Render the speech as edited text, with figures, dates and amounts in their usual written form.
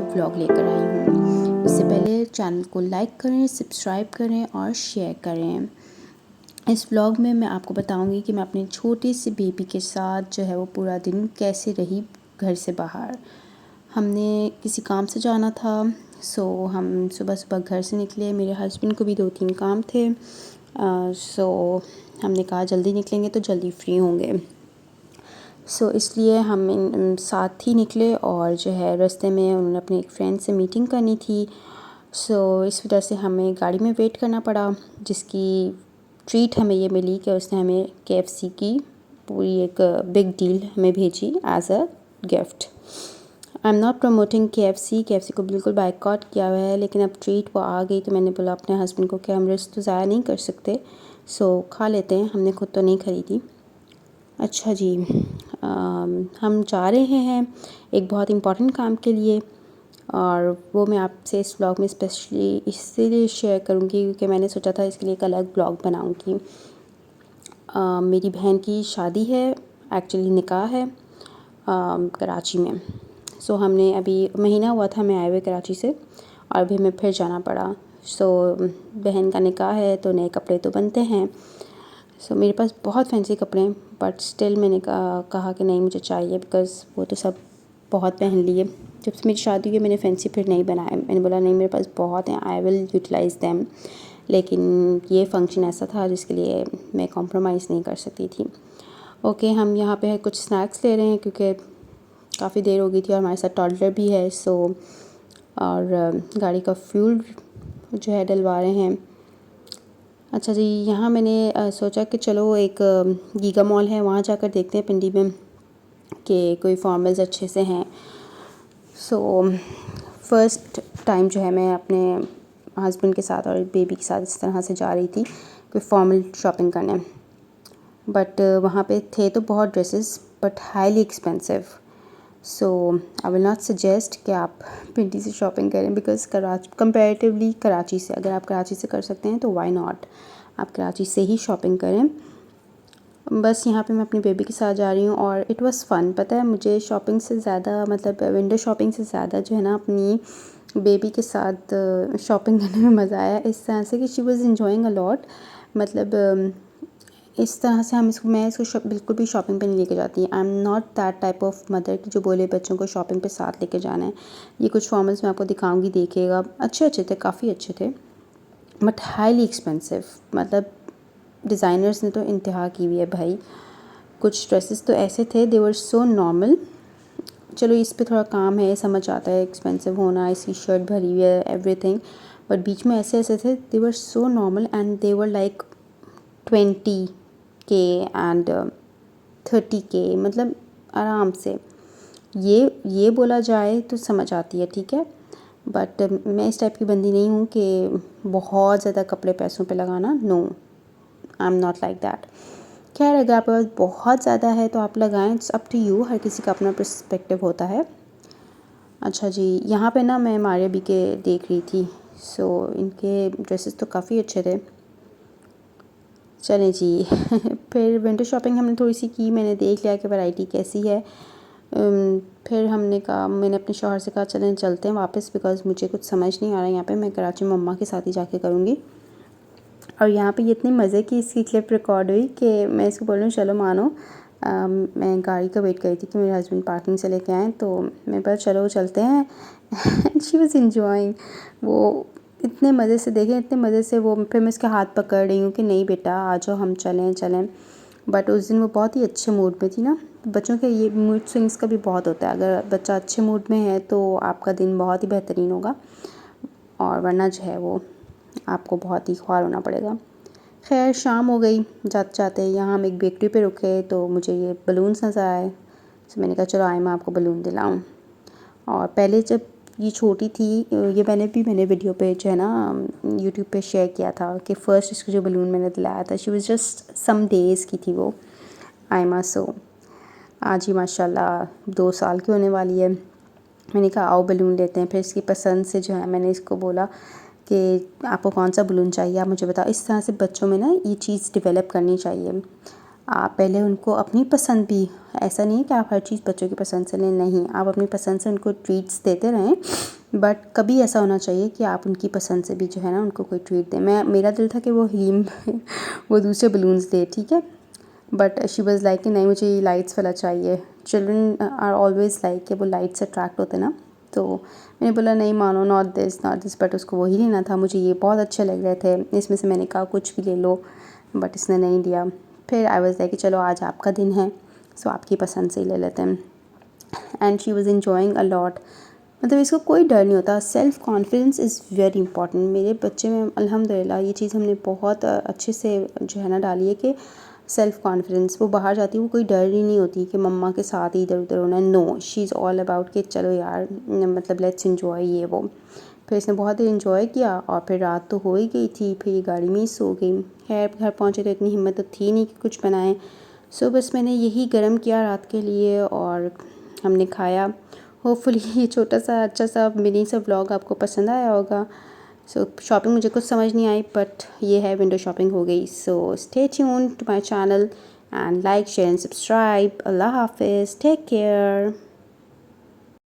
Vlog लेकर आई हूँ। उससे पहले चैनल को लाइक करें, सब्सक्राइब करें और शेयर करें। इस व्लॉग में मैं आपको बताऊँगी कि मैं अपने छोटे से बेबी के साथ जो है वो पूरा दिन कैसे रही घर से बाहर। हमने किसी काम से जाना था, सो हम सुबह सुबह घर से निकले। मेरे हस्बैंड को भी 2-3 काम थे, सो हमने कहा जल्दी निकलेंगे तो जल्दी फ्री होंगे। सो इसलिए हम साथ ही निकले और जो है रास्ते में उन्होंने अपने एक फ्रेंड से मीटिंग करनी थी। सो इस वजह से हमें गाड़ी में वेट करना पड़ा, जिसकी ट्रीट हमें ये मिली कि उसने हमें KFC की पूरी एक बिग डील हमें भेजी as a gift. I am not promoting KFC को बिल्कुल बायकॉट किया हुआ है, लेकिन अब ट्रीट वो आ गई तो मैंने बोला अपने हस्बैंड को कि हम रिस्क तो ज़ाया नहीं कर सकते, सो खा लेते हैं। हमने खुद तो नहीं ख़रीदी। अच्छा जी, हम जा रहे हैं एक बहुत इम्पॉर्टेंट काम के लिए, और वो मैं आपसे इस ब्लॉग में स्पेशली इसीलिए शेयर करूँगी क्योंकि मैंने सोचा था इसके लिए एक अलग ब्लॉग बनाऊँगी। मेरी बहन की शादी है, एक्चुअली निकाह है कराची में। सो हमने अभी महीना हुआ था मैं आए हुए कराची से, और अभी हमें फिर जाना पड़ा। सो बहन का निकाह है तो नए कपड़े तो बनते हैं। सो मेरे पास बहुत फैंसी कपड़े हैं, बट स्टिल मैंने कहा कि नहीं मुझे चाहिए, बिकॉज़ वो तो सब बहुत पहन लिए। जब से मेरी शादी हुई मैंने फैंसी फिर नहीं बनाया। मैंने बोला नहीं, मेरे पास बहुत हैं, आई विल यूटिलाइज़ दैम। लेकिन ये फ़ंक्शन ऐसा था जिसके लिए मैं कॉम्प्रोमाइज़ नहीं कर सकती थी। ओके, हम यहाँ पे कुछ स्नैक्स ले रहे हैं क्योंकि काफ़ी देर हो गई थी और हमारे साथ टॉडलर भी है। सो और गाड़ी का फ्यूल जो है डलवा रहे हैं। अच्छा जी, यहाँ मैंने सोचा कि चलो एक गीगा मॉल है, वहाँ जाकर देखते हैं पिंडी में कि कोई फॉर्मल्स अच्छे से हैं। सो फर्स्ट टाइम जो है मैं अपने हस्बैंड के साथ और बेबी के साथ इस तरह से जा रही थी कोई फॉर्मल शॉपिंग करने, बट वहाँ पे थे तो बहुत dresses but highly expensive. So I will not suggest कि आप पिंडी से शॉपिंग करें, बिकॉज़ कंपैरेटिवली कराची से, अगर आप कराची से कर सकते हैं तो वाई नॉट, आप कराची से ही शॉपिंग करें। बस यहाँ पे मैं अपनी बेबी के साथ जा रही हूँ और इट वाज़ फ़न। पता है मुझे शॉपिंग से ज़्यादा, मतलब विंडो शॉपिंग से ज़्यादा जो है ना अपनी बेबी के साथ शॉपिंग करने में मज़ा आया, इस तरह से कि she was enjoying a lot. मतलब इस तरह से मैं इसको बिल्कुल भी शॉपिंग पे नहीं लेके जाती। आई am not that type of mother कि जो बोले बच्चों को शॉपिंग पे साथ लेके जाना है। ये कुछ फॉर्मल्स मैं आपको दिखाऊंगी, देखिएगा, अच्छे थे, काफ़ी अच्छे थे, बट हाईली एक्सपेंसिव। मतलब डिज़ाइनर्स ने तो इंतहा की हुई है भाई। कुछ ड्रेसेस तो ऐसे थे, दे वर सो नॉर्मल। चलो इस पे थोड़ा काम है, समझ आता है एक्सपेंसिव होना, इसकी शर्ट भरी हुई है, एवरीथिंग, बट बीच में ऐसे ऐसे थे, they were so normal and they were like 20K and 30K, मतलब आराम से। ये बोला जाए तो समझ आती है, ठीक है, बट मैं इस टाइप की बंदी नहीं हूँ कि बहुत ज़्यादा कपड़े पैसों पे लगाना। No, I am not like that. खैर, अगर आपके पास बहुत ज़्यादा है तो आप लगाएं, इट्स अप टू यू, हर किसी का अपना पर्सपेक्टिव होता है। अच्छा जी, यहाँ पे ना मैं मारिया बी के देख रही थी। सो इनके ड्रेसेस तो काफ़ी अच्छे थे। चलें जी फिर विंटर शॉपिंग हमने थोड़ी सी की, मैंने देख लिया कि वैरायटी कैसी है। फिर मैंने अपने शौहर से कहा चलें चलते हैं वापस, बिकॉज़ मुझे कुछ समझ नहीं आ रहा है यहाँ पे। मैं कराची में मम्मा के साथ ही जाके करूँगी। और यहाँ पे ये इतनी मज़े की इसकी क्लिप रिकॉर्ड हुई कि मैं इसको बोल रही हूँ चलो मानो। मैं गाड़ी का वेट कर रही थी कि मेरे हस्बैंड पार्किंग से लेके आएँ, तो मैं बोला चलो चलते हैं। शी वॉज़ इन्जॉइंग, वो इतने मज़े से, देखें इतने मज़े से वो। फिर मैं उसके हाथ पकड़ रही हूँ कि नहीं बेटा आ जाओ, हम चलें। बट उस दिन वो बहुत ही अच्छे मूड में थी ना। बच्चों के ये मूड स्विंग्स का भी बहुत होता है, अगर बच्चा अच्छे मूड में है तो आपका दिन बहुत ही बेहतरीन होगा, और वरना जो है वो आपको बहुत ही ख्वार होना पड़ेगा। खैर शाम हो गई, जाते जाते यहाँ हम एक बेकरी पे रुके तो मुझे ये बलून्स नज़र आए। तो मैंने कहा चलो आए मैं आपको बलून दिलाऊँ। और पहले जब ये छोटी थी, ये मैंने वीडियो पे जो है ना यूट्यूब पे शेयर किया था कि फ़र्स्ट इसको जो बलून मैंने दिलाया था, she was just some days की थी वो आयमा। सो आज ही माशाल्लाह 2 साल की होने वाली है। मैंने कहा आओ बलून लेते हैं। फिर इसकी पसंद से जो है मैंने इसको बोला कि आपको कौन सा बलून चाहिए आप मुझे बताओ। इस तरह से बच्चों में ना ये चीज़ डेवलप करनी चाहिए। आप पहले उनको अपनी पसंद भी, ऐसा नहीं है कि आप हर चीज़ बच्चों की पसंद से लें, नहीं, आप अपनी पसंद से उनको ट्रीट्स देते रहें, बट कभी ऐसा होना चाहिए कि आप उनकी पसंद से भी जो है ना उनको कोई ट्रीट दें। मेरा दिल था कि वो हीलिंग वो दूसरे बलून्स दे, ठीक है, बट शी वाज़ लाइक कि नहीं मुझे ये लाइट्स वाला चाहिए। चिल्ड्रन आर ऑलवेज़ लाइक कि वो लाइट से अट्रैक्ट होते ना, तो मैंने बोला नहीं मानो, नॉट दिस, बट उसको वही लेना था। मुझे ये बहुत अच्छे लग रहे थे, इसमें से मैंने कहा कुछ भी ले लो, बट इसने नहीं दिया। फिर आई वाज़ लाइक कि चलो आज आपका दिन है, सो आपकी पसंद से ही ले लेते हैं। And she was enjoying a lot. मतलब इसको कोई डर नहीं होता। Self confidence is very important. मेरे बच्चे में अल्हम्दुलिल्लाह ये चीज़ हमने बहुत अच्छे से जो है ना डाली है कि सेल्फ़ कॉन्फिडेंस, वो बाहर जाती है वो कोई डर ही नहीं होती कि मम्मा के साथ ही इधर उधर होना है। No, she is all about कि चलो यार मतलब लेट्स इन्जॉय ये वो। फिर इसने बहुत देर इन्जॉय किया और फिर रात तो हो ही गई थी, फिर ये गाड़ी में ही सो गई। खैर घर पहुँचे तो इतनी हिम्मत तो थी नहीं कि कुछ बनाएं, सो बस मैंने यही गर्म किया रात के लिए और हमने खाया। होपफुली ये छोटा सा अच्छा सा मिनी सा व्लॉग आपको पसंद आया होगा। सो शॉपिंग मुझे कुछ समझ नहीं आई, बट ये है विंडो शॉपिंग हो गई। So stay tuned to my channel and like share and subscribe. अल्लाह हाफिज़, टेक केयर।